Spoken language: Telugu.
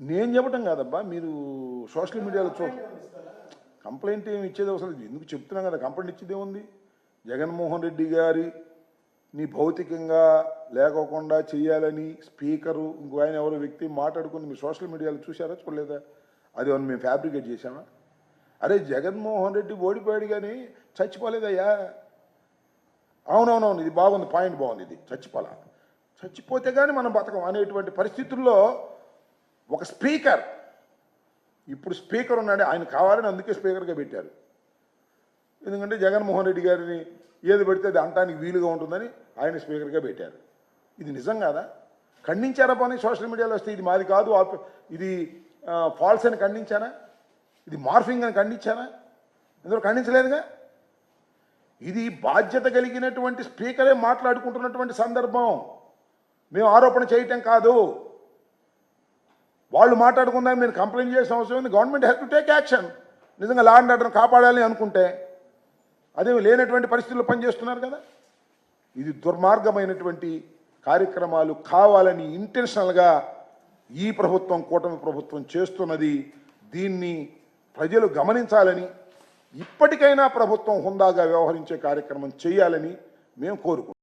నేను చెప్పటం కాదబ్బా, మీరు సోషల్ మీడియాలో కంప్లైంట్ ఏమి ఇచ్చేది అసలు ఎందుకు చెప్తున్నాం కదా, కంప్లైంట్ ఇచ్చేది ఏముంది? జగన్మోహన్ రెడ్డి గారి నీ భౌతికంగా లేకోకుండా చేయాలని స్పీకరు ఇంకో ఆయన ఎవరో వ్యక్తి మాట్లాడుకుని మీరు సోషల్ మీడియాలో చూసారా చూడలేదా? అది ఏమన్నా మేము ఫ్యాబ్రికేట్ చేసామా? అరే జగన్మోహన్ రెడ్డి ఓడిపోయాడు కానీ చచ్చిపోలేదయ్యా. అవునవునవును, ఇది బాగుంది, పాయింట్ బాగుంది, ఇది చచ్చిపోతే కానీ మనం బతకం అనేటువంటి పరిస్థితుల్లో ఒక స్పీకర్, ఇప్పుడు స్పీకర్ ఉన్నాడు, ఆయన కావాలని అందుకే స్పీకర్గా పెట్టారు. ఎందుకంటే జగన్మోహన్ రెడ్డి గారిని ఏది పెడితే అది అంటానికి వీలుగా ఉంటుందని ఆయన స్పీకర్గా పెట్టారు. ఇది నిజం కాదా? ఖండించారా పని సోషల్ మీడియాలో వస్తే ఇది మాది కాదు, ఇది ఫాల్స్ అని ఖండించానా? ఇది మార్ఫింగ్ అని ఖండించానా? ఎందుకు ఖండించలేదుగా? ఇది బాధ్యత కలిగినటువంటి స్పీకరే మాట్లాడుకుంటున్నటువంటి సందర్భం, మేము ఆరోపణ చేయటం కాదు. వాళ్ళు మాట్లాడుకుందని మీరు కంప్లైంట్ చేసిన అవసరం ఉంది. Government has to take action. నిజంగా లా అండ్ ఆర్డర్ని కాపాడాలి అనుకుంటే అదే లేనటువంటి పరిస్థితుల్లో పనిచేస్తున్నారు కదా. ఇది దుర్మార్గమైనటువంటి కార్యక్రమాలు కావాలని ఇంటెన్షనల్గా ఈ ప్రభుత్వం, కూటమి ప్రభుత్వం చేస్తున్నది. దీన్ని ప్రజలు గమనించాలని, ఇప్పటికైనా ప్రభుత్వం హుందాగా వ్యవహరించే కార్యక్రమం చేయాలని మేము కోరుకుంటున్నాం.